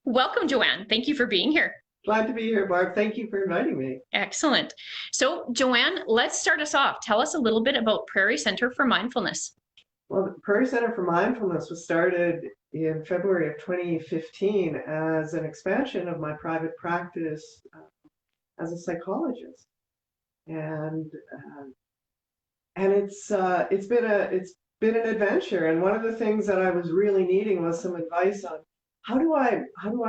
Welcome, Joanne. Thank you for being here. Glad to be here, Barb. Thank you for inviting me. Excellent. So, Joanne, let's start us off. Tell us a little bit about Prairie Center for Mindfulness. Well, the Prairie Center for Mindfulness was started in February of 2015 as an expansion of my private practice as a psychologist, and uh, and it's been an adventure. And one of the things that I was really needing was some advice on how do I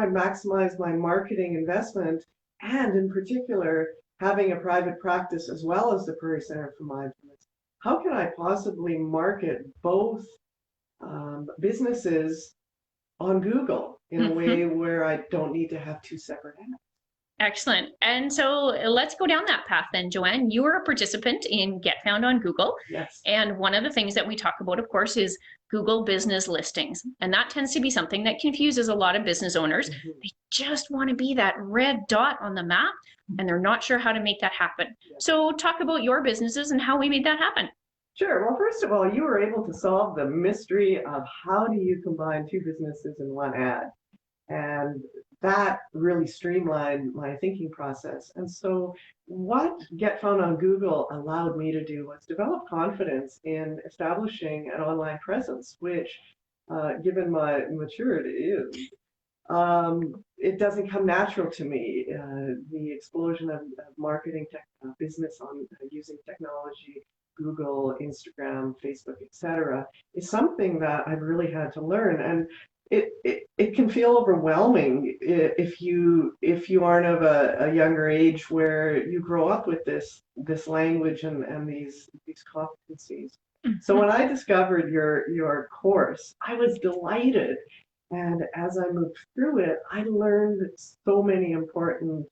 maximize my marketing investment, and in particular, having a private practice as well as the Prairie Center for Mindfulness. How can I possibly market both businesses on Google in a Mhm. way where I don't need to have two separate apps? Excellent. And so let's go down that path then, Joanne. You are a participant in Get Found on Google. Yes. And one of the things that we talk about, of course, is Google business listings. And that tends to be something that confuses a lot of business owners. Mhm. They just want to be that red dot on the map, and they're not sure how to make that happen. Yes. So talk about your businesses and how we made that happen. Sure. Well, first of all, you were able to solve the mystery of how do you combine two businesses in one ad. And that really streamlined my thinking process. And so, what Get Found on Google allowed me to do was develop confidence in establishing an online presence, which, given my maturity, it doesn't come natural to me. The explosion of marketing business on using technology, Google, Instagram, Facebook, etc., is something that I've really had to learn. And it can feel overwhelming if you aren't of a younger age where you grow up with this language and these competencies. So Mhm. when I discovered your course, I was delighted. And as I moved through it, I learned so many important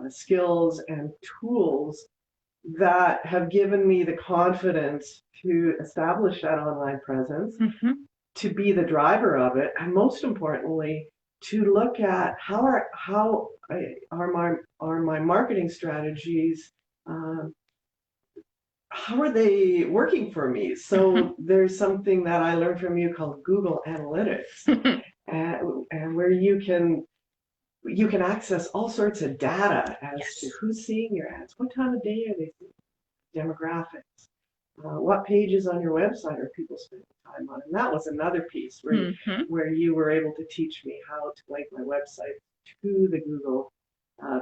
skills and tools that have given me the confidence to establish that online presence, Mhm. to be the driver of it, and most importantly, to look at how are my marketing strategies, um, how are they working for me? Mhm. So there's something that I learned from you called Google Analytics, and where you can access all sorts of data as to Yes. who's seeing your ads, what time of day are they seeing, demographics, what pages on your website are people spending time on? And that was another piece Mhm. where you were able to teach me how to link my website to the Google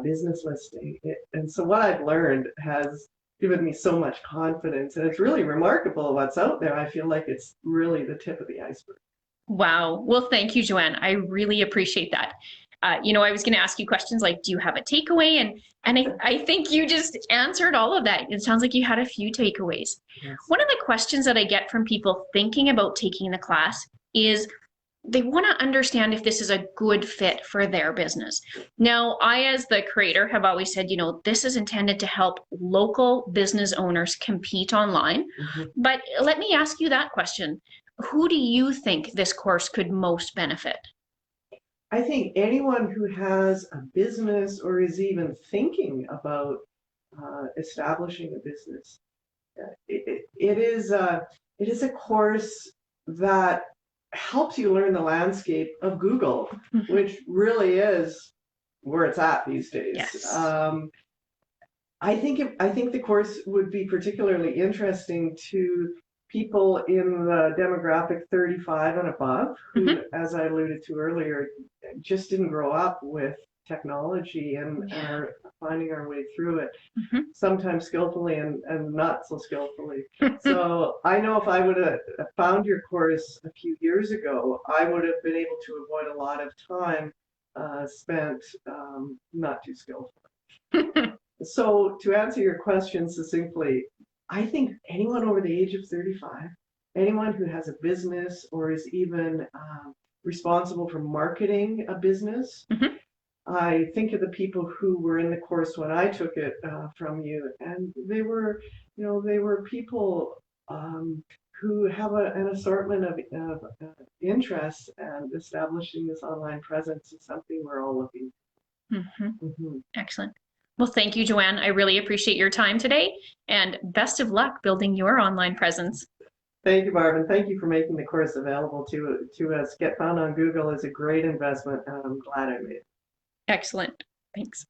business listing. And so what I've learned has given me so much confidence, and it's really remarkable what's out there. I feel like it's really the tip of the iceberg. Wow. Well, thank you, Joanne. I really appreciate that. I was going to ask you questions like, do you have a takeaway? And I think you just answered all of that. It sounds like you had a few takeaways. Yes. One of the questions that I get from people thinking about taking the class is they want to understand if this is a good fit for their business. Now, I, as the creator, have always said, this is intended to help local business owners compete online. Mhm. But let me ask you that question. Who do you think this course could most benefit? I think anyone who has a business or is even thinking about establishing a business. It is a course that helps you learn the landscape of Google, Mhm. which really is where it's at these days. Yes. I think the course would be particularly interesting to people in the demographic 35 and above, who, Mhm. as I alluded to earlier, just didn't grow up with technology and Yeah. are finding our way through it, Mhm. sometimes skillfully and not so skillfully. So I know if I would have found your course a few years ago, I would have been able to avoid a lot of time spent not too skillful. So to answer your question succinctly, I think anyone over the age of 35, anyone who has a business or is even responsible for marketing a business. Mhm. I think of the people who were in the course when I took it from you, and they were people who have an assortment of interests, and establishing this online presence is something we're all looking Mhm. for. Mhm. Excellent. Well, thank you, Joanne. I really appreciate your time today, and best of luck building your online presence. Thank you, Barb, and thank you for making the course available to us. Get Found on Google is a great investment, and I'm glad I made it. Excellent. Thanks.